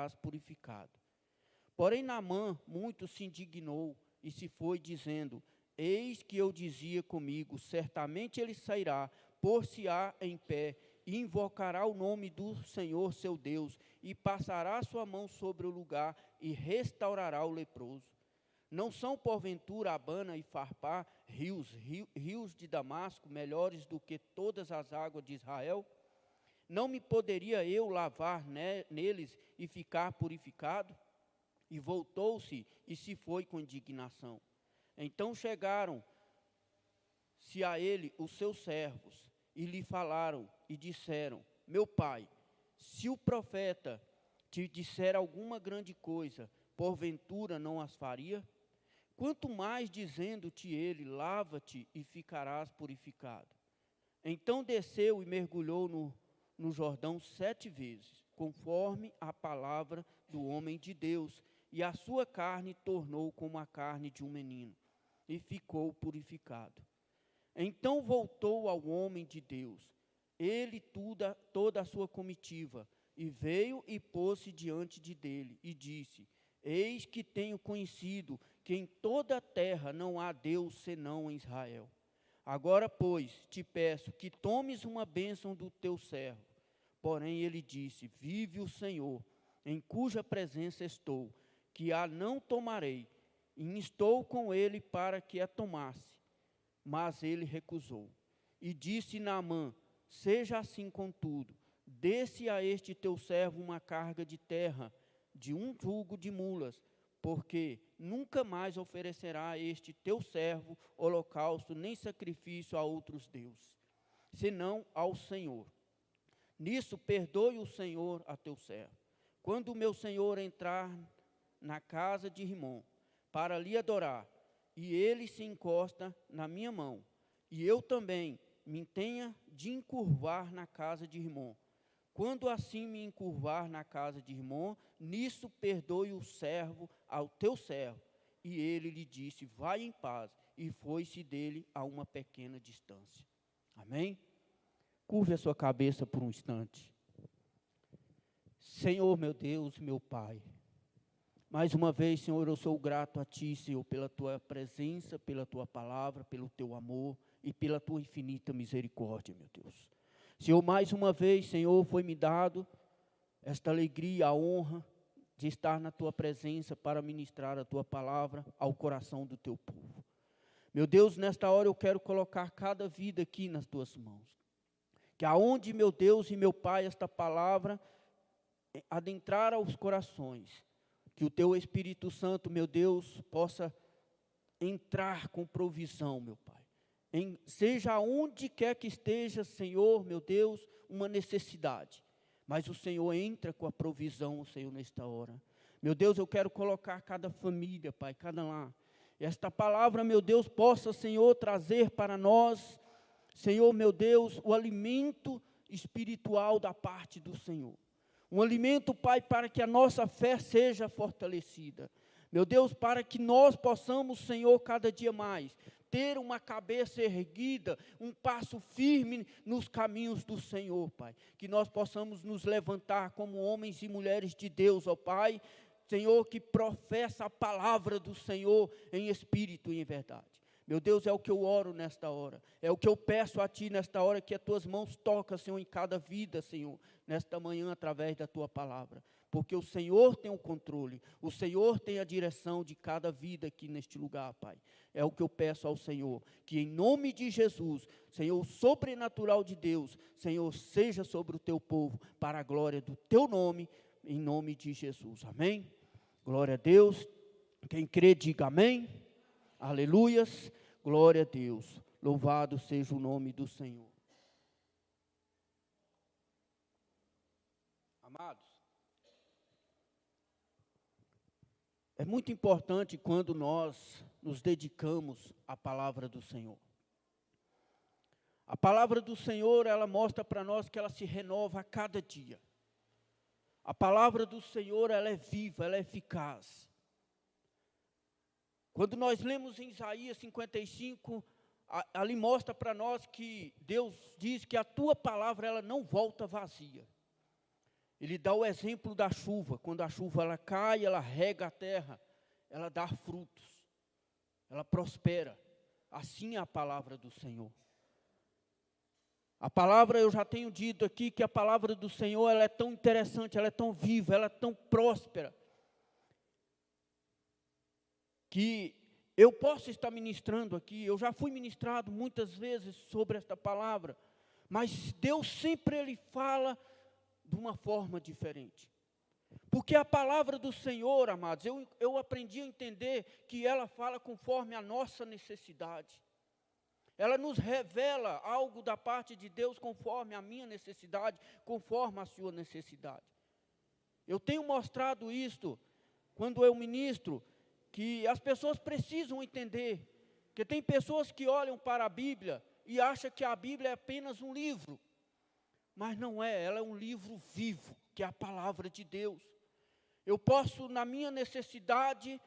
ficarás purificado. Porém Naamã muito se indignou e se foi, dizendo: eis que eu dizia comigo, certamente ele sairá, pôr-se-á em pé, e invocará o nome do Senhor seu Deus, e passará sua mão sobre o lugar, e restaurará o leproso. Não são, porventura, Abana e Farpá, rios de Damasco, melhores do que todas as águas de Israel? Não me poderia eu lavar neles e ficar purificado? E voltou-se e se foi com indignação. Então chegaram-se a ele os seus servos, e lhe falaram e disseram: meu pai, se o profeta te disser alguma grande coisa, porventura não as faria? Quanto mais dizendo-te ele: lava-te e ficarás purificado. Então desceu e mergulhou no Jordão 7 vezes, conforme a palavra do homem de Deus, e a sua carne tornou como a carne de um menino, e ficou purificado. Então voltou ao homem de Deus, ele toda a sua comitiva, e veio e pôs-se diante dele, e disse: eis que tenho conhecido que em toda a terra não há Deus senão em Israel. Agora, pois, te peço que tomes uma bênção do teu servo. Porém ele disse: vive o Senhor, em cuja presença estou, que a não tomarei, e estou com ele para que a tomasse. Mas ele recusou. E disse Naamã: seja assim contudo, dê-se a este teu servo uma carga de terra, de um jugo de mulas, porque nunca mais oferecerá a este teu servo holocausto, nem sacrifício a outros deuses, senão ao Senhor. Nisso perdoe o Senhor a teu servo. Quando o meu senhor entrar na casa de Rimom, para lhe adorar, e ele se encosta na minha mão, e eu também me tenha de encurvar na casa de Rimom. Quando assim me encurvar na casa de Rimom, nisso perdoe o servo ao teu servo. E ele lhe disse: vai em paz, e foi-se dele a uma pequena distância. Amém? Curve a sua cabeça por um instante. Senhor, meu Deus, meu Pai, mais uma vez, Senhor, eu sou grato a Ti, Senhor, pela Tua presença, pela Tua palavra, pelo Teu amor e pela Tua infinita misericórdia, meu Deus. Senhor, mais uma vez, Senhor, foi-me dado esta alegria, a honra de estar na Tua presença para ministrar a Tua palavra ao coração do Teu povo. Meu Deus, nesta hora eu quero colocar cada vida aqui nas Tuas mãos. Que aonde, meu Deus e meu Pai, esta palavra adentrar aos corações, que o Teu Espírito Santo, meu Deus, possa entrar com provisão, meu Pai. Seja onde quer que esteja, Senhor, meu Deus, uma necessidade. Mas o Senhor entra com a provisão, Senhor, nesta hora. Meu Deus, eu quero colocar cada família, Pai, cada lar. Esta palavra, meu Deus, possa, Senhor, trazer para nós, Senhor, meu Deus, o alimento espiritual da parte do Senhor. Um alimento, Pai, para que a nossa fé seja fortalecida. Meu Deus, para que nós possamos, Senhor, cada dia mais, ter uma cabeça erguida, um passo firme nos caminhos do Senhor, Pai. Que nós possamos nos levantar como homens e mulheres de Deus, ó Pai, Senhor, que professa a palavra do Senhor em espírito e em verdade. Meu Deus, é o que eu oro nesta hora, é o que eu peço a Ti nesta hora, que as Tuas mãos toquem, Senhor, em cada vida, Senhor, nesta manhã, através da Tua palavra, porque o Senhor tem o controle, o Senhor tem a direção de cada vida aqui neste lugar, Pai. É o que eu peço ao Senhor, que em nome de Jesus, Senhor, o sobrenatural de Deus, Senhor, seja sobre o Teu povo, para a glória do Teu nome, em nome de Jesus, amém? Glória a Deus, quem crê diga amém. Aleluias, glória a Deus, louvado seja o nome do Senhor. Amados, é muito importante quando nós nos dedicamos à palavra do Senhor. A palavra do Senhor, ela mostra para nós que ela se renova a cada dia. A palavra do Senhor, ela é viva, ela é eficaz. Quando nós lemos em Isaías 55, ali mostra para nós que Deus diz que a Tua palavra ela não volta vazia. Ele dá o exemplo da chuva. Quando a chuva ela cai, ela rega a terra, ela dá frutos, ela prospera. Assim é a palavra do Senhor. A palavra, eu já tenho dito aqui, que a palavra do Senhor ela é tão interessante, ela é tão viva, ela é tão próspera, que eu posso estar ministrando aqui, eu já fui ministrado muitas vezes sobre esta palavra, mas Deus sempre Ele fala de uma forma diferente. Porque a palavra do Senhor, amados, eu aprendi a entender que ela fala conforme a nossa necessidade. Ela nos revela algo da parte de Deus conforme a minha necessidade, conforme a sua necessidade. Eu tenho mostrado isto quando eu ministro, que as pessoas precisam entender, que tem pessoas que olham para a Bíblia e acham que a Bíblia é apenas um livro, mas não é, ela é um livro vivo, que é a palavra de Deus. Eu posso, na minha necessidade,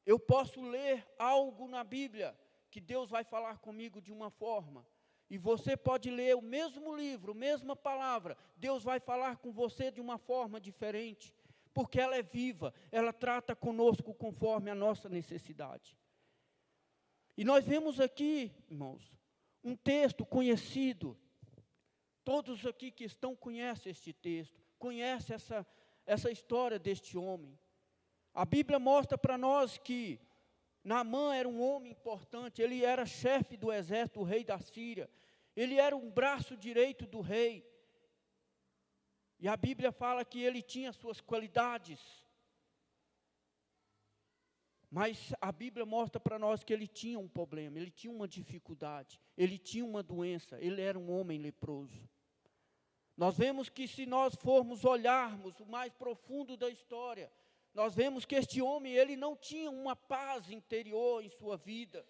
eu posso ler algo na Bíblia, que Deus vai falar comigo de uma forma, e você pode ler o mesmo livro, a mesma palavra, Deus vai falar com você de uma forma diferente, porque ela é viva, ela trata conosco conforme a nossa necessidade. E nós vemos aqui, irmãos, um texto conhecido, todos aqui que estão conhecem este texto, conhecem essa história deste homem. A Bíblia mostra para nós que Naamã era um homem importante, ele era chefe do exército, o rei da Síria, ele era um braço direito do rei, e a Bíblia fala que ele tinha suas qualidades, mas a Bíblia mostra para nós que ele tinha um problema, ele tinha uma dificuldade, ele tinha uma doença, ele era um homem leproso. Nós vemos que se nós formos olharmos o mais profundo da história, nós vemos que este homem, ele não tinha uma paz interior em sua vida.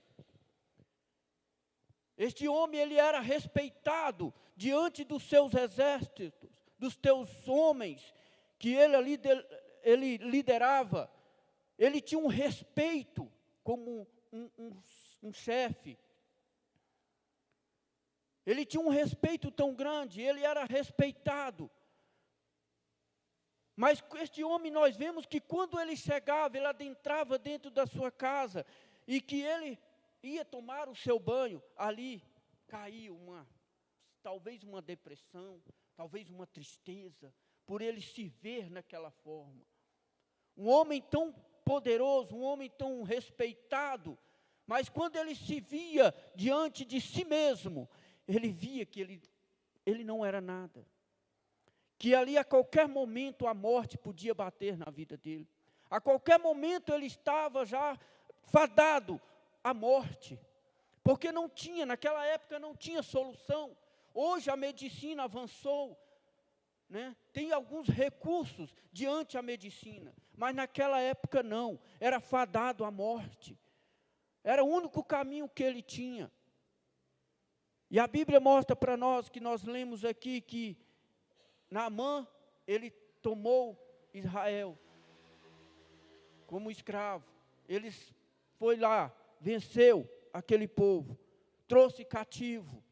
Este homem, ele era respeitado diante dos seus exércitos, dos teus homens, que ele liderava. Ele tinha um respeito como um chefe. Ele tinha um respeito tão grande, ele era respeitado. Mas com este homem nós vemos que quando ele chegava, ele adentrava dentro da sua casa, e que ele ia tomar o seu banho, ali caía talvez uma depressão, talvez uma tristeza, por ele se ver naquela forma. Um homem tão poderoso, um homem tão respeitado, mas quando ele se via diante de si mesmo, ele via que ele não era nada. Que ali a qualquer momento a morte podia bater na vida dele. A qualquer momento ele estava já fadado à morte. Porque naquela época não tinha solução. Hoje a medicina avançou, né? Tem alguns recursos diante a medicina. Mas naquela época não, era fadado à morte. Era o único caminho que ele tinha. E a Bíblia mostra para nós, que nós lemos aqui, que Naamã, ele tomou Israel como escravo. Ele foi lá, venceu aquele povo, trouxe cativo.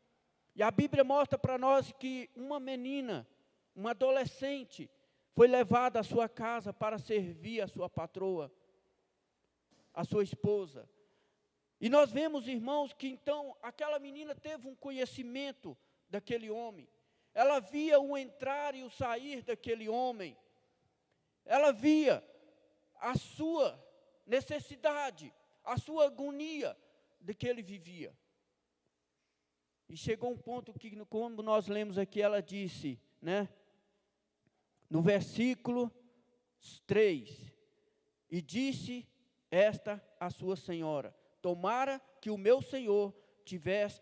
E a Bíblia mostra para nós que uma menina, uma adolescente, foi levada à sua casa para servir a sua patroa, a sua esposa. E nós vemos, irmãos, que então aquela menina teve um conhecimento daquele homem. Ela via o entrar e o sair daquele homem. Ela via a sua necessidade, a sua agonia de que ele vivia. E chegou um ponto que, como nós lemos aqui, ela disse, né? No versículo 3, e disse esta a sua senhora: tomara que o meu senhor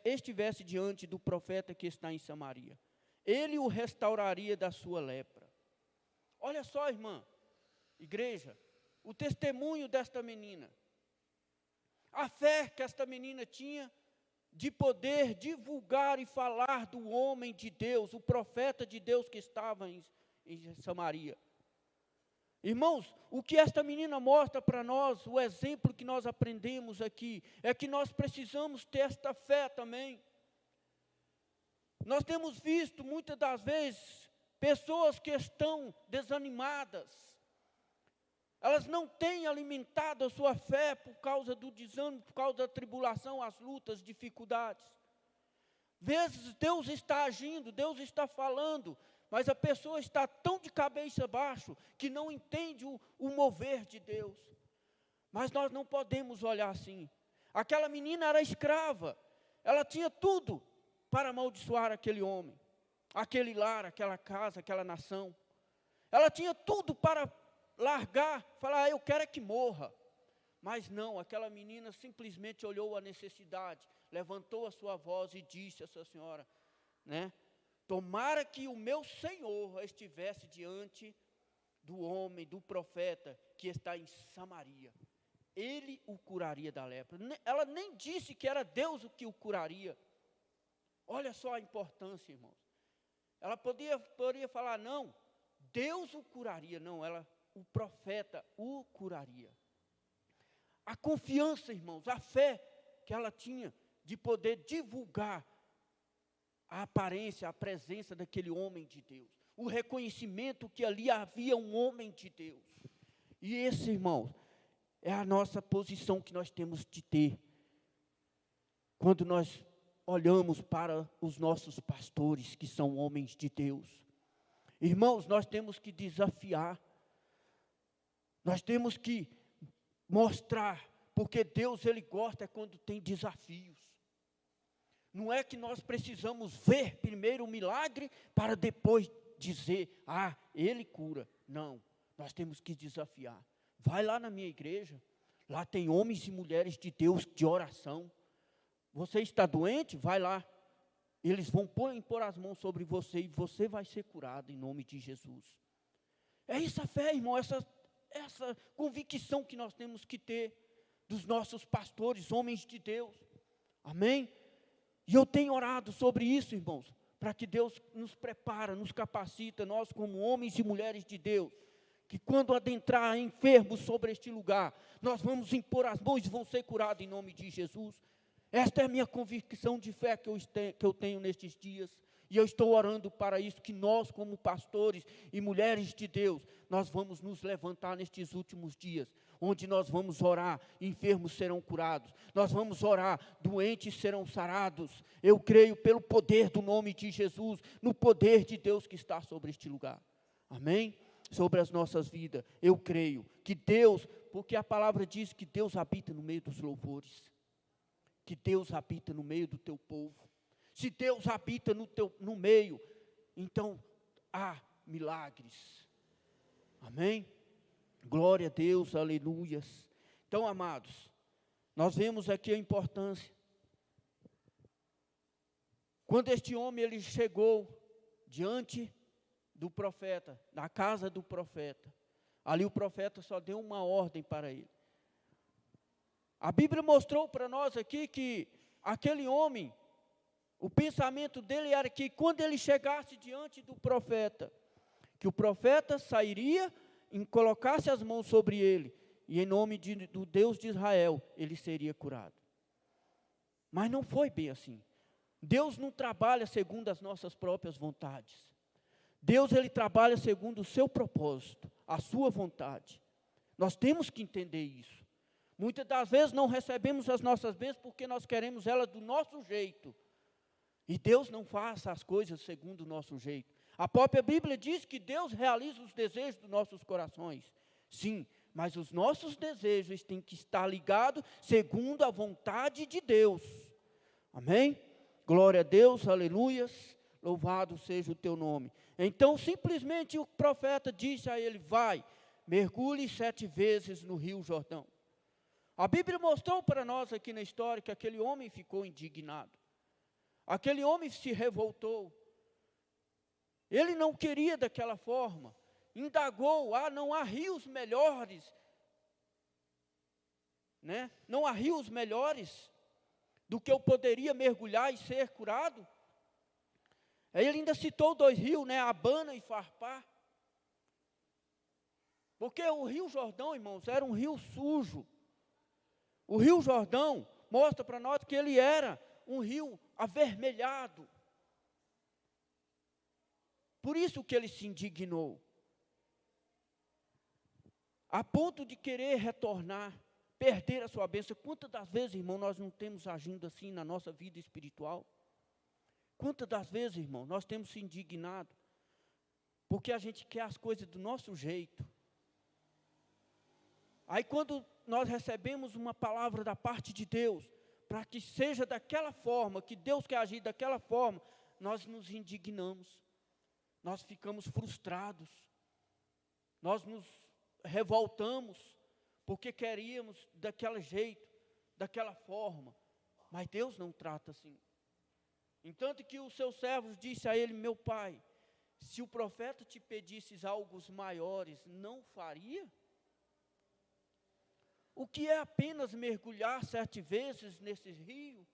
estivesse diante do profeta que está em Samaria. Ele o restauraria da sua lepra. Olha só, irmã, igreja, o testemunho desta menina. A fé que esta menina tinha de poder divulgar e falar do homem de Deus, o profeta de Deus que estava em Samaria. Irmãos, o que esta menina mostra para nós, o exemplo que nós aprendemos aqui, é que nós precisamos ter esta fé também. Nós temos visto muitas das vezes pessoas que estão desanimadas, elas não têm alimentado a sua fé por causa do desânimo, por causa da tribulação, as lutas, dificuldades. Vezes Deus está agindo, Deus está falando, mas a pessoa está tão de cabeça baixa que não entende o mover de Deus. Mas nós não podemos olhar assim. Aquela menina era escrava, ela tinha tudo para amaldiçoar aquele homem, aquele lar, aquela casa, aquela nação. Ela tinha tudo para largar, falar, eu quero é que morra. Mas não, aquela menina simplesmente olhou a necessidade, levantou a sua voz e disse a essa senhora, né? Tomara que o meu Senhor estivesse diante do homem, do profeta que está em Samaria. Ele o curaria da lepra. Ela nem disse que era Deus o que o curaria. Olha só a importância, irmãos. Ela poderia falar, não, Deus o curaria. Não, o profeta o curaria. A confiança, irmãos, a fé que ela tinha de poder divulgar a aparência, a presença daquele homem de Deus. O reconhecimento que ali havia um homem de Deus. E esse, irmãos, é a nossa posição que nós temos de ter. Quando nós olhamos para os nossos pastores, que são homens de Deus. Irmãos, nós temos que desafiar. Nós temos que mostrar, porque Deus, Ele gosta quando tem desafios. Não é que nós precisamos ver primeiro o milagre, para depois dizer, Ele cura. Não, nós temos que desafiar. Vai lá na minha igreja, lá tem homens e mulheres de Deus de oração. Você está doente? Vai lá. Eles vão impor as mãos sobre você e você vai ser curado em nome de Jesus. É essa fé, irmão, essa convicção que nós temos que ter dos nossos pastores, homens de Deus. Amém? E eu tenho orado sobre isso, irmãos, para que Deus nos prepara, nos capacita, nós como homens e mulheres de Deus, que quando adentrar enfermos sobre este lugar, nós vamos impor as mãos e vão ser curados em nome de Jesus. Esta é a minha convicção de fé que eu tenho nestes dias. E eu estou orando para isso, que nós como pastores e mulheres de Deus, nós vamos nos levantar nestes últimos dias, onde nós vamos orar, enfermos serão curados, nós vamos orar, doentes serão sarados. Eu creio pelo poder do nome de Jesus, no poder de Deus que está sobre este lugar. Amém? Sobre as nossas vidas, eu creio que Deus, porque a palavra diz que Deus habita no meio dos louvores, que Deus habita no meio do teu povo. Se Deus habita no meio, então há milagres. Amém? Glória a Deus, aleluias. Então, amados, nós vemos aqui a importância. Quando este homem ele chegou diante do profeta, na casa do profeta, ali o profeta só deu uma ordem para ele. A Bíblia mostrou para nós aqui que aquele homem, o pensamento dele era que quando ele chegasse diante do profeta, que o profeta sairia e colocasse as mãos sobre ele, e em nome do Deus de Israel, ele seria curado. Mas não foi bem assim. Deus não trabalha segundo as nossas próprias vontades. Deus, Ele trabalha segundo o seu propósito, a sua vontade. Nós temos que entender isso. Muitas das vezes não recebemos as nossas bênçãos porque nós queremos elas do nosso jeito. E Deus não faz as coisas segundo o nosso jeito. A própria Bíblia diz que Deus realiza os desejos dos nossos corações. Sim, mas os nossos desejos têm que estar ligados segundo a vontade de Deus. Amém? Glória a Deus, aleluias, louvado seja o teu nome. Então, simplesmente o profeta disse a ele, vai, mergulhe 7 vezes no rio Jordão. A Bíblia mostrou para nós aqui na história que aquele homem ficou indignado. Aquele homem se revoltou. Ele não queria daquela forma. Indagou, não há rios melhores, né? Não há rios melhores do que eu poderia mergulhar e ser curado. Ele ainda citou 2 rios, né? Abana e Farpar. Porque o rio Jordão, irmãos, era um rio sujo. O rio Jordão mostra para nós que ele era um rio avermelhado. Por isso que ele se indignou. A ponto de querer retornar, perder a sua bênção. Quantas das vezes, irmão, nós não temos agindo assim na nossa vida espiritual? Quantas das vezes, irmão, nós temos se indignado? Porque a gente quer as coisas do nosso jeito. Aí quando nós recebemos uma palavra da parte de Deus, para que seja daquela forma, que Deus quer agir daquela forma, nós nos indignamos. Nós ficamos frustrados. Nós nos revoltamos, porque queríamos daquele jeito, daquela forma. Mas Deus não trata assim. Entanto que os seus servos disse a ele: meu pai, se o profeta te pedisse algo maiores, não faria? O que é apenas mergulhar 7 vezes nesse rio?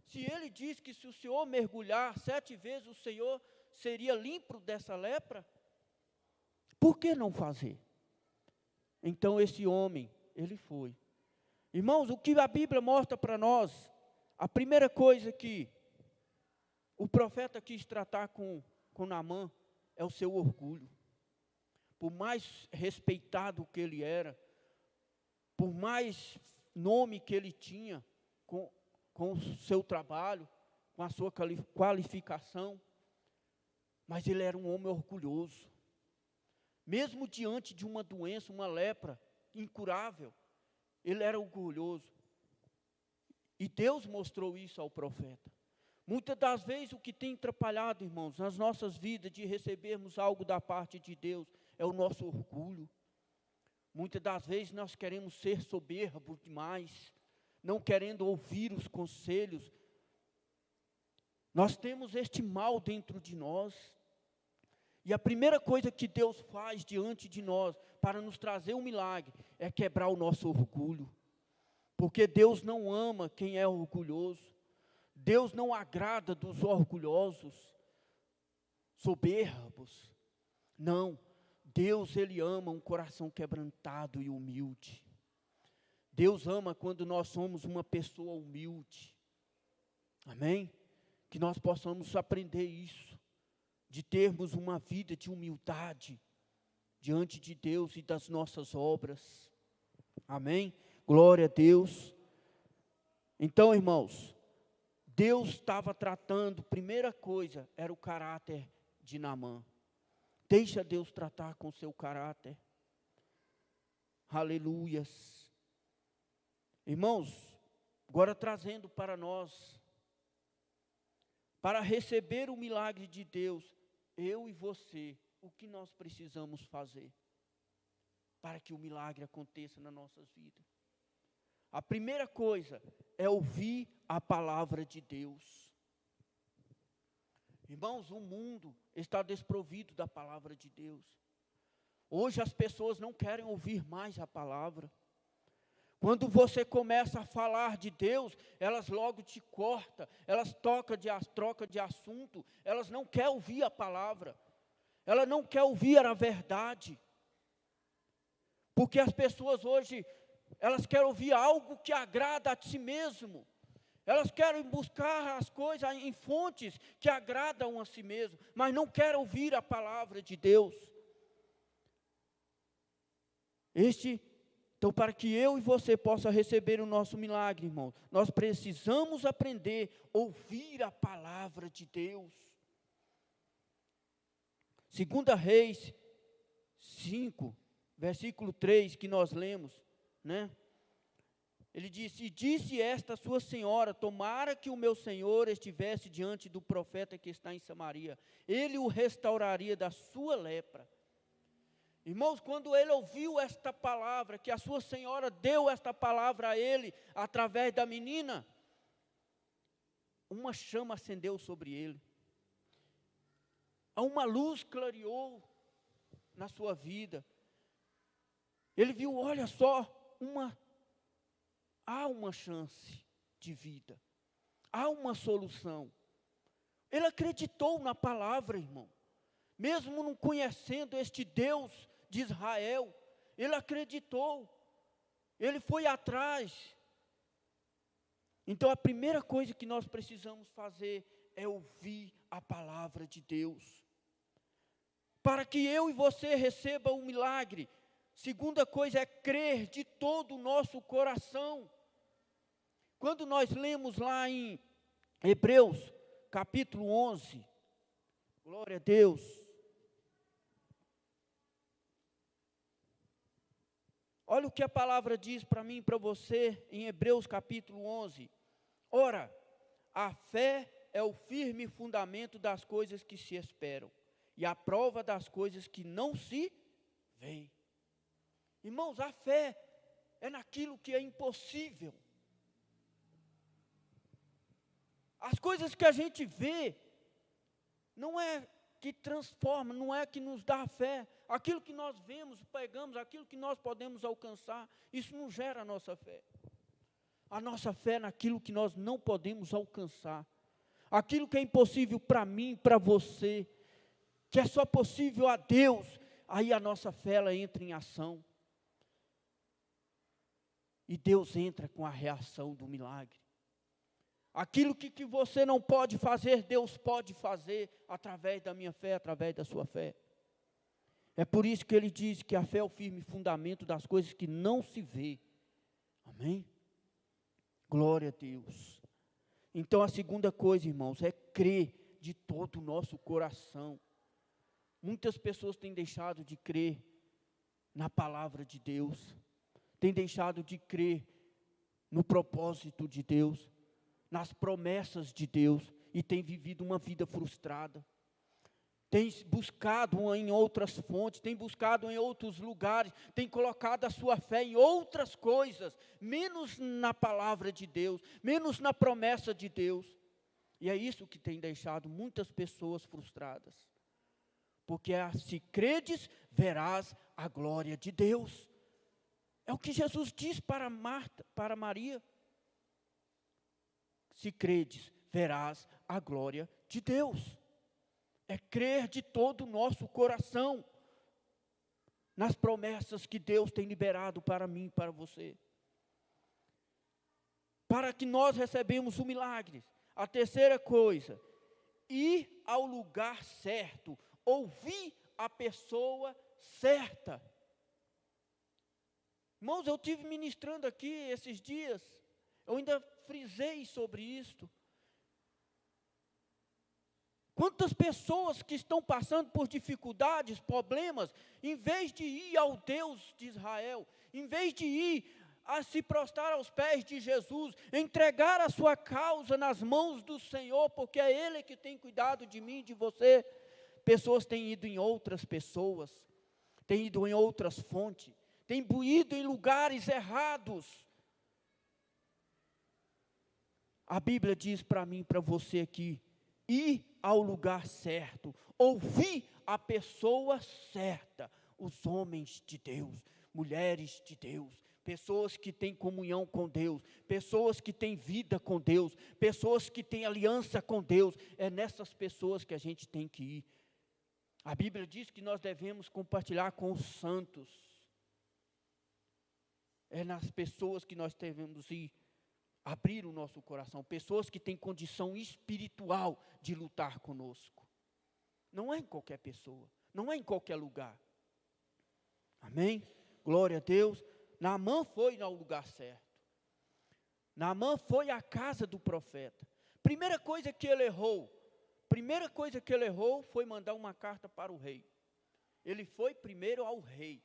Se ele diz que se o Senhor mergulhar 7 vezes, o Senhor seria limpo dessa lepra, por que não fazer? Então esse homem, ele foi. Irmãos, o que a Bíblia mostra para nós, a primeira coisa que o profeta quis tratar com Naamã é o seu orgulho. Por mais respeitado que ele era, por mais nome que ele tinha com o seu trabalho, com a sua qualificação, mas ele era um homem orgulhoso. Mesmo diante de uma doença, uma lepra incurável, ele era orgulhoso. E Deus mostrou isso ao profeta. Muitas das vezes o que tem atrapalhado, irmãos, nas nossas vidas de recebermos algo da parte de Deus, é o nosso orgulho. Muitas das vezes nós queremos ser soberbos demais, não querendo ouvir os conselhos. Nós temos este mal dentro de nós. E a primeira coisa que Deus faz diante de nós, para nos trazer um milagre, é quebrar o nosso orgulho. Porque Deus não ama quem é orgulhoso. Deus não agrada dos orgulhosos, soberbos. Não, Deus, Ele ama um coração quebrantado e humilde. Deus ama quando nós somos uma pessoa humilde. Amém? Que nós possamos aprender isso, de termos uma vida de humildade diante de Deus e das nossas obras. Amém? Glória a Deus. Então, irmãos, Deus estava tratando, primeira coisa, era o caráter de Naamã. Deixa Deus tratar com o seu caráter. Aleluias. Irmãos, agora trazendo para nós, para receber o milagre de Deus, eu e você, o que nós precisamos fazer para que o milagre aconteça nas nossas vidas? A primeira coisa é ouvir a palavra de Deus. Irmãos, o mundo está desprovido da palavra de Deus. Hoje as pessoas não querem ouvir mais a palavra. Quando você começa a falar de Deus, elas logo te cortam, elas trocam de assunto, elas não querem ouvir a palavra, ela não quer ouvir a verdade. Porque as pessoas hoje, elas querem ouvir algo que agrada a si mesmo. Elas querem buscar as coisas em fontes que agradam a si mesmo, mas não querem ouvir a palavra de Deus. Então, para que eu e você possa receber o nosso milagre, irmão, nós precisamos aprender a ouvir a palavra de Deus. 2 Reis 5, versículo 3, que nós lemos, né? Ele disse: e disse esta sua senhora, tomara que o meu senhor estivesse diante do profeta que está em Samaria, ele o restauraria da sua lepra. Irmãos, quando ele ouviu esta palavra, que a sua senhora deu esta palavra a ele, através da menina, uma chama acendeu sobre ele, uma luz clareou na sua vida. Ele viu, olha só, há uma chance de vida, há uma solução. Ele acreditou na palavra, irmão, mesmo não conhecendo este Deus de Israel, ele acreditou, ele foi atrás. Então a primeira coisa que nós precisamos fazer é ouvir a palavra de Deus. para que eu e você receba o milagre. Segunda coisa é crer de todo o nosso coração. Quando nós lemos lá em Hebreus, capítulo 11, glória a Deus. Olha o que a palavra diz para mim e para você em Hebreus capítulo 11. Ora, a fé é o firme fundamento das coisas que se esperam e a prova das coisas que não se veem. Irmãos, a fé é naquilo que é impossível. As coisas que a gente vê, não é que transforma, não é que nos dá fé. Aquilo que nós vemos, pegamos, aquilo que nós podemos alcançar, isso não gera a nossa fé. A nossa fé é naquilo que nós não podemos alcançar. Aquilo que é impossível para mim, para você, que é só possível a Deus, aí a nossa fé ela entra em ação. E Deus entra com a reação do milagre. Aquilo que você não pode fazer, Deus pode fazer através da minha fé, através da sua fé. É por isso que ele diz que a fé é o firme fundamento das coisas que não se vê. Amém? Glória a Deus. Então a segunda coisa, irmãos, é crer de todo o nosso coração. Muitas pessoas têm deixado de crer na palavra de Deus, têm deixado de crer no propósito de Deus, nas promessas de Deus, e têm vivido uma vida frustrada. Tem buscado em outras fontes, tem buscado em outros lugares, tem colocado a sua fé em outras coisas, menos na palavra de Deus, menos na promessa de Deus. E é isso que tem deixado muitas pessoas frustradas. Porque se credes, verás a glória de Deus. É o que Jesus diz para Marta, para Maria. Se credes, verás a glória de Deus. É crer de todo o nosso coração nas promessas que Deus tem liberado para mim e para você. Para que nós recebemos o milagre. A terceira coisa, ir ao lugar certo, ouvir a pessoa certa. Irmãos, eu estive ministrando aqui esses dias, eu ainda frisei sobre isto. Quantas pessoas que estão passando por dificuldades, problemas, em vez de ir ao Deus de Israel, em vez de ir a se prostrar aos pés de Jesus, entregar a sua causa nas mãos do Senhor, porque é Ele que tem cuidado de mim e de você, pessoas têm ido em outras pessoas, têm ido em outras fontes, têm ido em lugares errados. A Bíblia diz para mim, para você aqui, ir ao lugar certo, ouvir a pessoa certa, os homens de Deus, mulheres de Deus, pessoas que têm comunhão com Deus, pessoas que têm vida com Deus, pessoas que têm aliança com Deus, é nessas pessoas que a gente tem que ir. A Bíblia diz que nós devemos compartilhar com os santos, é nas pessoas que nós devemos ir, abrir o nosso coração, pessoas que têm condição espiritual de lutar conosco. Não é em qualquer pessoa, não é em qualquer lugar. Amém? Glória a Deus. Naamã foi ao lugar certo. Naamã foi à casa do profeta. Primeira coisa que ele errou foi mandar uma carta para o rei. Ele foi primeiro ao rei.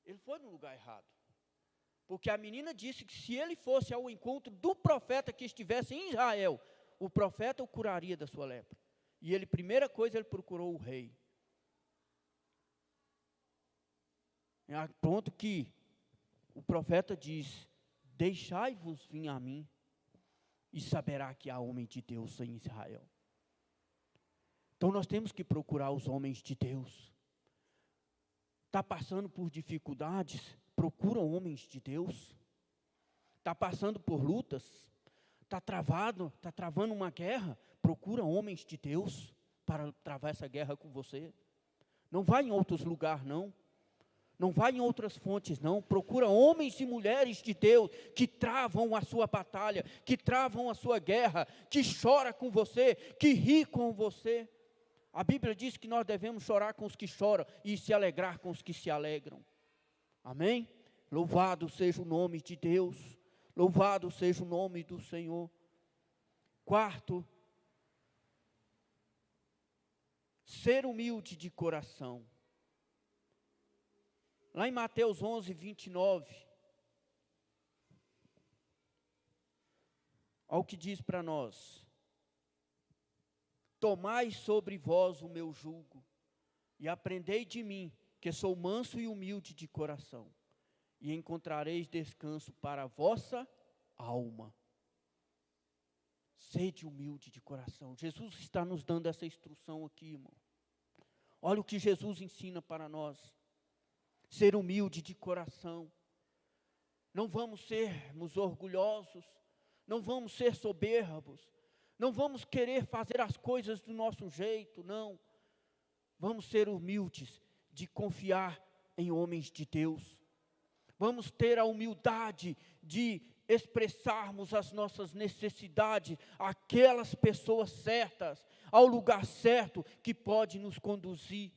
Ele foi no lugar errado. Porque a menina disse que se ele fosse ao encontro do profeta que estivesse em Israel, o profeta o curaria da sua lepra. E ele, primeira coisa, ele procurou o rei. A ponto que o profeta diz: deixai-vos vir a mim, e saberá que há homem de Deus em Israel. Então nós temos que procurar os homens de Deus. Está passando por dificuldades? Procura homens de Deus. Está passando por lutas? Está travando uma guerra? Procura homens de Deus para travar essa guerra com você. Não vai em outros lugares, não. Não vai em outras fontes, não. Procura homens e mulheres de Deus que travam a sua batalha, que travam a sua guerra, que chora com você, que ri com você. A Bíblia diz que nós devemos chorar com os que choram e se alegrar com os que se alegram. Amém? Louvado seja o nome de Deus. Louvado seja o nome do Senhor. Quarto, ser humilde de coração. Lá em Mateus 11, 29, olha o que diz para nós: tomai sobre vós o meu jugo, e aprendei de mim, que sou manso e humilde de coração, e encontrareis descanso para a vossa alma. Sede humilde de coração. Jesus está nos dando essa instrução aqui, irmão. Olha o que Jesus ensina para nós. Ser humilde de coração. Não vamos sermos orgulhosos, não vamos ser soberbos, não vamos querer fazer as coisas do nosso jeito, não. Vamos ser humildes de confiar em homens de Deus. Vamos ter a humildade de expressarmos as nossas necessidades àquelas pessoas certas, ao lugar certo que pode nos conduzir,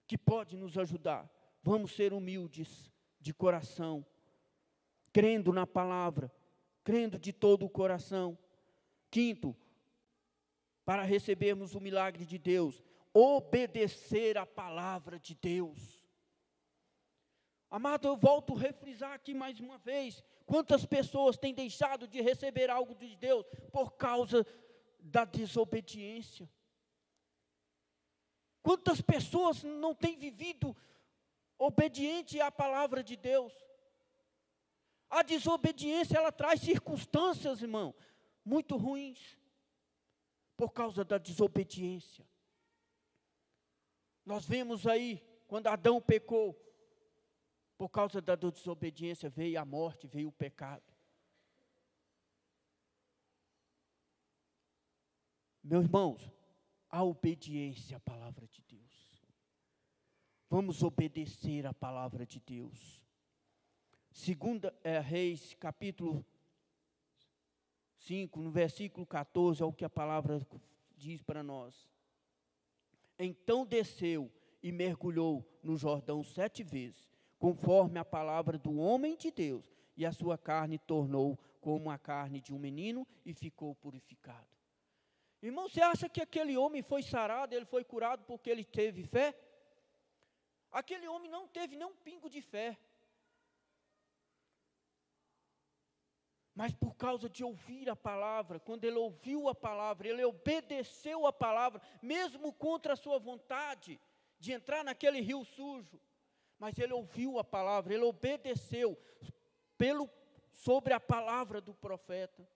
que pode nos ajudar. Vamos ser humildes de coração, crendo na palavra, crendo de todo o coração. Quinto, para recebermos o milagre de Deus, obedecer a palavra de Deus. Amado, eu volto a refrisar aqui mais uma vez, quantas pessoas têm deixado de receber algo de Deus por causa da desobediência? Quantas pessoas não têm vivido obediente à palavra de Deus? A desobediência, ela traz circunstâncias, irmão, muito ruins, por causa da desobediência. Nós vemos aí, quando Adão pecou, por causa da desobediência veio a morte, veio o pecado. Meus irmãos, a obediência à palavra de Deus. Vamos obedecer à palavra de Deus. Segunda Reis, capítulo 5, no versículo 14, é o que a palavra diz para nós. Então desceu e mergulhou no Jordão 7 vezes, conforme a palavra do homem de Deus, e a sua carne tornou como a carne de um menino e ficou purificado. Irmão, você acha que aquele homem foi sarado, ele foi curado porque ele teve fé? Aquele homem não teve nem um pingo de fé. Mas por causa de ouvir a palavra, quando ele ouviu a palavra, ele obedeceu a palavra, mesmo contra a sua vontade, de entrar naquele rio sujo. Mas ele ouviu a palavra, ele obedeceu sobre a palavra do profeta.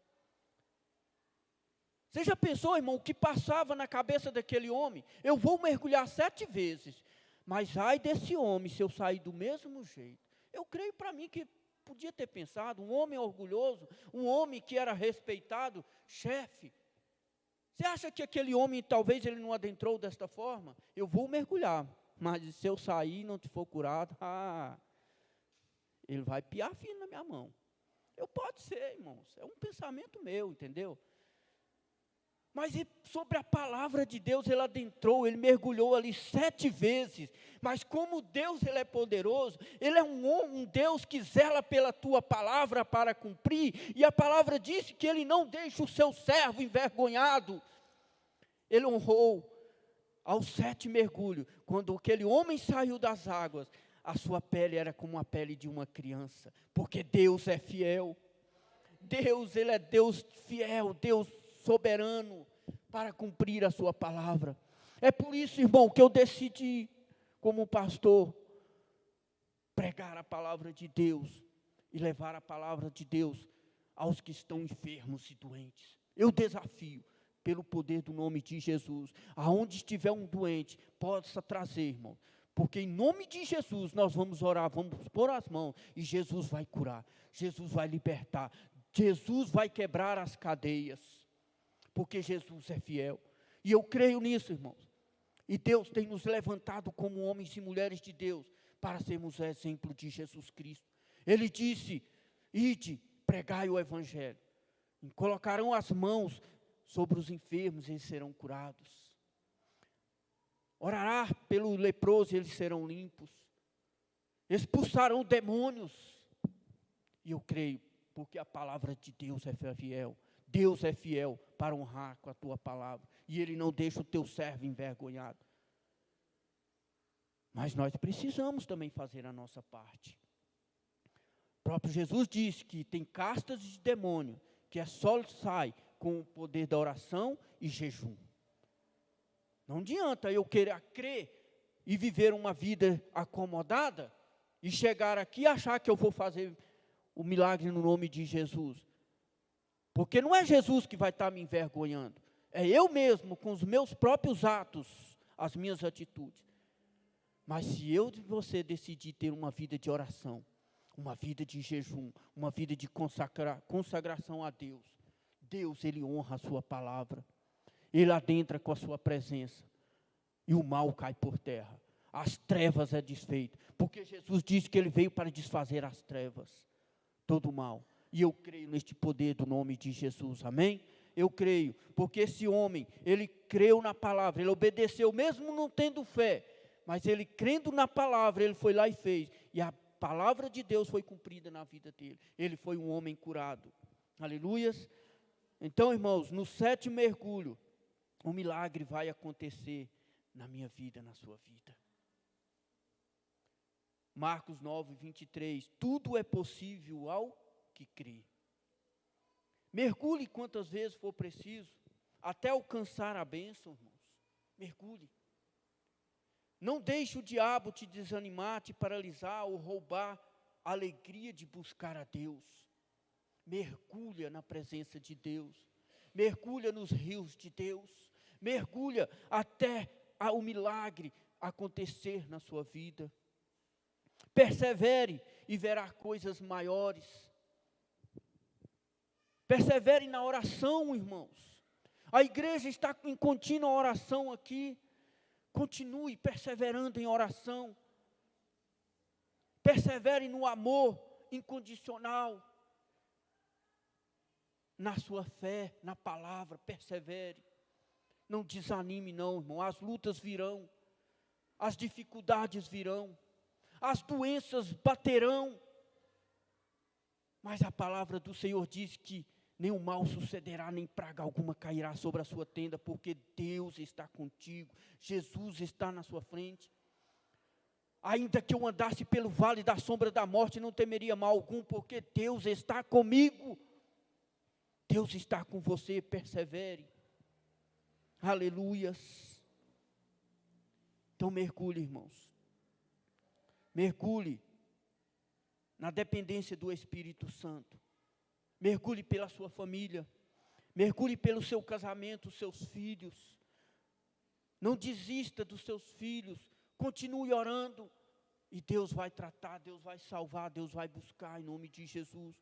Você já pensou, irmão, o que passava na cabeça daquele homem? Eu vou mergulhar 7 vezes, mas ai desse homem se eu sair do mesmo jeito. Eu creio para mim que podia ter pensado, um homem orgulhoso, um homem que era respeitado, chefe. Você acha que aquele homem, talvez ele não adentrou desta forma? Eu vou mergulhar, mas se eu sair e não te for curado, ele vai piar fino na minha mão. Pode ser, irmãos, é um pensamento meu, entendeu? Mas sobre a palavra de Deus, ele adentrou, ele mergulhou ali 7 vezes. Mas como Deus, ele é poderoso, ele é um Deus que zela pela tua palavra para cumprir. E a palavra disse que ele não deixa o seu servo envergonhado. Ele honrou ao 7 mergulho. Quando aquele homem saiu das águas, a sua pele era como a pele de uma criança. Porque Deus é fiel. Deus, ele é Deus fiel, Deus soberano para cumprir a sua palavra. É por isso, irmão, que eu decidi, como pastor, pregar a palavra de Deus e levar a palavra de Deus aos que estão enfermos e doentes. Eu desafio, pelo poder do nome de Jesus, aonde estiver um doente, possa trazer, irmão, porque em nome de Jesus nós vamos orar, vamos pôr as mãos e Jesus vai curar, Jesus vai libertar, Jesus vai quebrar as cadeias. Porque Jesus é fiel. E eu creio nisso, irmãos. E Deus tem nos levantado como homens e mulheres de Deus, para sermos o exemplo de Jesus Cristo. Ele disse, ide, pregai o evangelho. E colocarão as mãos sobre os enfermos e eles serão curados. Orará pelo leproso, eles serão limpos. Expulsarão demônios. E eu creio, porque a palavra de Deus é fiel. Deus é fiel para honrar com a tua palavra. E Ele não deixa o teu servo envergonhado. Mas nós precisamos também fazer a nossa parte. O próprio Jesus disse que tem castas de demônio, que só sai com o poder da oração e jejum. Não adianta eu querer crer e viver uma vida acomodada e chegar aqui e achar que eu vou fazer o milagre no nome de Jesus. Porque não é Jesus que vai estar me envergonhando. É eu mesmo, com os meus próprios atos, as minhas atitudes. Mas se eu e você decidir ter uma vida de oração, uma vida de jejum, uma vida de consagração a Deus, Deus, Ele honra a sua palavra. Ele adentra com a sua presença. E o mal cai por terra. As trevas é desfeito. Porque Jesus disse que Ele veio para desfazer as trevas. Todo o mal. E eu creio neste poder do nome de Jesus. Amém? Eu creio. Porque esse homem, ele creu na palavra. Ele obedeceu mesmo não tendo fé. Mas ele crendo na palavra, ele foi lá e fez. E a palavra de Deus foi cumprida na vida dele. Ele foi um homem curado. Aleluias. Então, irmãos, no 7º mergulho, um milagre vai acontecer na minha vida, na sua vida. Marcos 9, 23. Tudo é possível ao que crê. Mergulhe quantas vezes for preciso, até alcançar a bênção, irmãos. Mergulhe. Não deixe o diabo te desanimar, te paralisar ou roubar a alegria de buscar a Deus. Mergulha na presença de Deus. Mergulha nos rios de Deus. Mergulha até o milagre acontecer na sua vida. Persevere e verá coisas maiores. Persevere na oração, irmãos. A igreja está em contínua oração aqui. Continue perseverando em oração. Persevere no amor incondicional. Na sua fé, na palavra, persevere. Não desanime não, irmão. As lutas virão. As dificuldades virão. As doenças baterão. Mas a palavra do Senhor diz que nenhum mal sucederá, nem praga alguma cairá sobre a sua tenda, porque Deus está contigo. Jesus está na sua frente. Ainda que eu andasse pelo vale da sombra da morte, não temeria mal algum, porque Deus está comigo. Deus está com você, persevere. Aleluias. Então mergulhe, irmãos. Mergulhe na dependência do Espírito Santo. Mergulhe pela sua família. Mergulhe pelo seu casamento, seus filhos. Não desista dos seus filhos. Continue orando. E Deus vai tratar, Deus vai salvar, Deus vai buscar em nome de Jesus.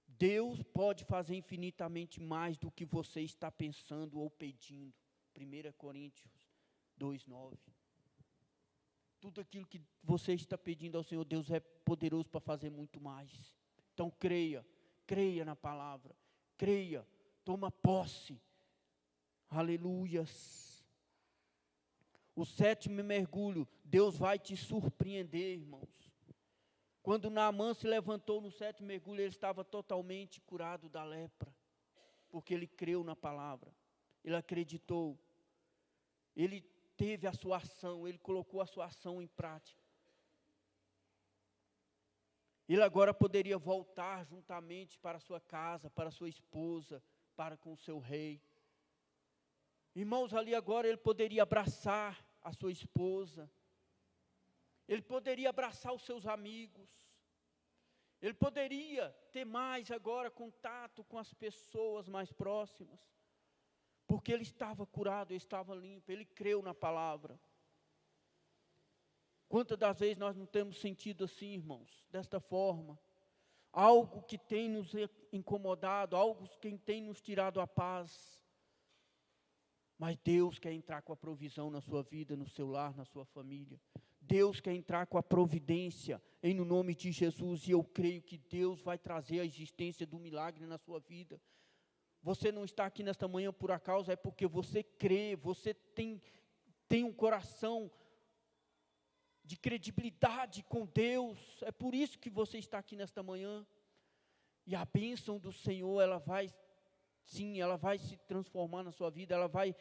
Deus pode fazer infinitamente mais do que você está pensando ou pedindo. 1 Coríntios 2:9. Tudo aquilo que você está pedindo ao Senhor, Deus é poderoso para fazer muito mais. Então creia na palavra, creia, toma posse. Aleluias. O 7º mergulho, Deus vai te surpreender, irmãos. Quando Naamã se levantou no 7º mergulho, ele estava totalmente curado da lepra, porque ele creu na palavra, ele acreditou, ele teve a sua ação, ele colocou a sua ação em prática. Ele agora poderia voltar juntamente para a sua casa, para a sua esposa, para com o seu rei. Irmãos, ali agora ele poderia abraçar a sua esposa, ele poderia abraçar os seus amigos, ele poderia ter mais agora contato com as pessoas mais próximas, porque ele estava curado, ele estava limpo, ele creu na palavra. Quantas das vezes nós não temos sentido assim, irmãos, desta forma? Algo que tem nos incomodado, algo que tem nos tirado a paz. Mas Deus quer entrar com a provisão na sua vida, no seu lar, na sua família. Deus quer entrar com a providência em no nome de Jesus. E eu creio que Deus vai trazer a existência do milagre na sua vida. Você não está aqui nesta manhã por acaso, é porque você crê, você tem um coração de credibilidade com Deus. É por isso que você está aqui nesta manhã. E a bênção do Senhor, ela vai se transformar na sua vida, ela vai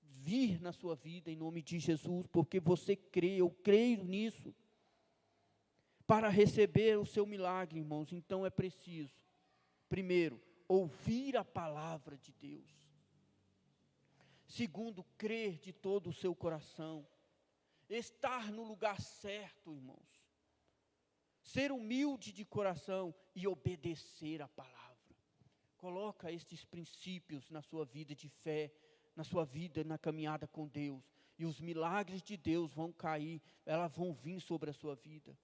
vir na sua vida em nome de Jesus, porque você crê, eu creio nisso. Para receber o seu milagre, irmãos, então é preciso, primeiro, ouvir a palavra de Deus. Segundo, crer de todo o seu coração. Estar no lugar certo, irmãos. Ser humilde de coração e obedecer a palavra. Coloca estes princípios na sua vida de fé, na sua vida, na caminhada com Deus. E os milagres de Deus vão cair, elas vão vir sobre a sua vida.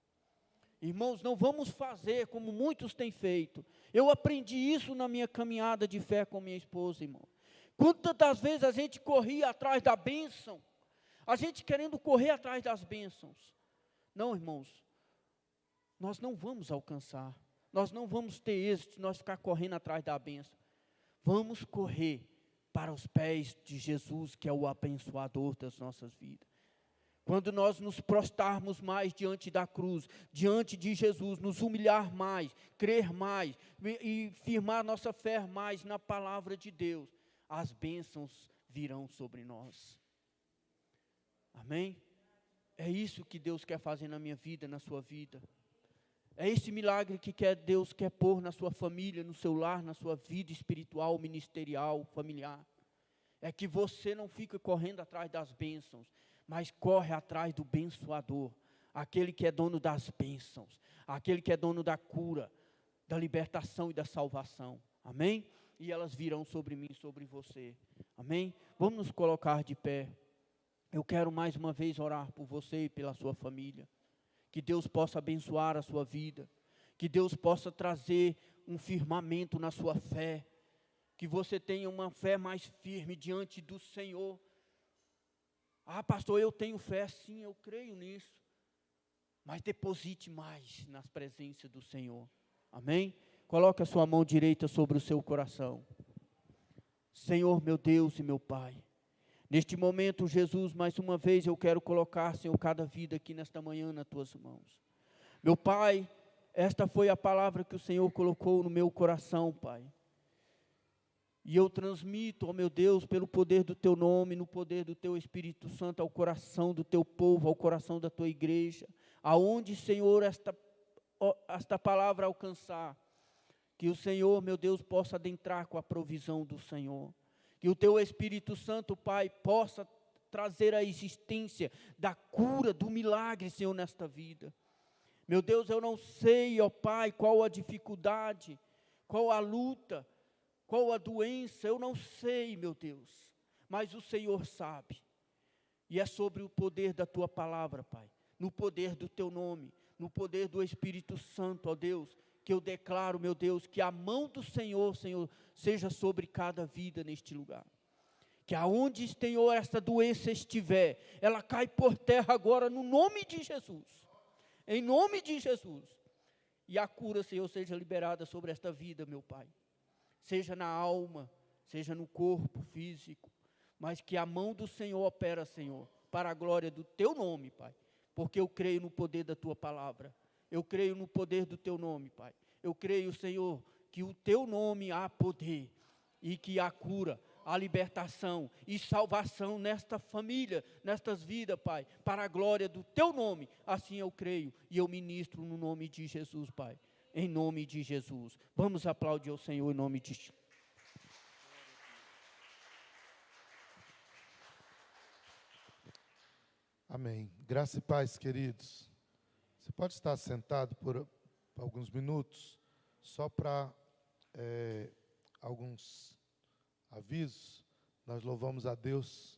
Irmãos, não vamos fazer como muitos têm feito. Eu aprendi isso na minha caminhada de fé com minha esposa, irmão. Quantas das vezes a gente corria atrás da bênção, a gente querendo correr atrás das bênçãos. Não, irmãos, nós não vamos alcançar, nós não vamos ter êxito se nós ficar correndo atrás da bênção. Vamos correr para os pés de Jesus, que é o abençoador das nossas vidas. Quando nós nos prostrarmos mais diante da cruz, diante de Jesus, nos humilhar mais, crer mais e firmar nossa fé mais na palavra de Deus, as bênçãos virão sobre nós. Amém? É isso que Deus quer fazer na minha vida, na sua vida. É esse milagre que Deus quer pôr na sua família, no seu lar, na sua vida espiritual, ministerial, familiar. É que você não fica correndo atrás das bênçãos, mas corre atrás do abençoador, aquele que é dono das bênçãos, aquele que é dono da cura, da libertação e da salvação. Amém? E elas virão sobre mim, sobre você. Amém? Vamos nos colocar de pé. Eu quero mais uma vez orar por você e pela sua família. Que Deus possa abençoar a sua vida. Que Deus possa trazer um firmamento na sua fé. Que você tenha uma fé mais firme diante do Senhor. Ah, pastor, eu tenho fé, sim, eu creio nisso. Mas deposite mais na presença do Senhor. Amém? Coloque a sua mão direita sobre o seu coração. Senhor, meu Deus e meu Pai. Neste momento, Jesus, mais uma vez eu quero colocar, Senhor, cada vida aqui nesta manhã nas tuas mãos. Meu Pai, esta foi a palavra que o Senhor colocou no meu coração, Pai. E eu transmito, ó meu Deus, pelo poder do Teu nome, no poder do Teu Espírito Santo, ao coração do Teu povo, ao coração da Tua igreja. Aonde, Senhor, esta palavra alcançar, que o Senhor, meu Deus, possa adentrar com a provisão do Senhor. Que o Teu Espírito Santo, Pai, possa trazer a existência da cura, do milagre, Senhor, nesta vida. Meu Deus, eu não sei, ó Pai, qual a dificuldade, qual a luta, qual a doença, eu não sei, meu Deus, mas o Senhor sabe. E é sobre o poder da Tua palavra, Pai, no poder do Teu nome, no poder do Espírito Santo, ó Deus, que eu declaro, meu Deus, que a mão do Senhor, Senhor, seja sobre cada vida neste lugar. Que aonde, Senhor, esta doença estiver, ela cai por terra agora no nome de Jesus. Em nome de Jesus. E a cura, Senhor, seja liberada sobre esta vida, meu Pai. Seja na alma, seja no corpo físico. Mas que a mão do Senhor opera, Senhor, para a glória do Teu nome, Pai. Porque eu creio no poder da Tua palavra. Eu creio no poder do Teu nome, Pai. Eu creio, Senhor, que o Teu nome há poder. E que há cura, há libertação e salvação nesta família, nestas vidas, Pai. Para a glória do Teu nome. Assim eu creio e eu ministro no nome de Jesus, Pai. Em nome de Jesus. Vamos aplaudir ao Senhor em nome de Jesus. Amém. Graça e paz, queridos. Você pode estar sentado por alguns minutos, só para alguns avisos. Nós louvamos a Deus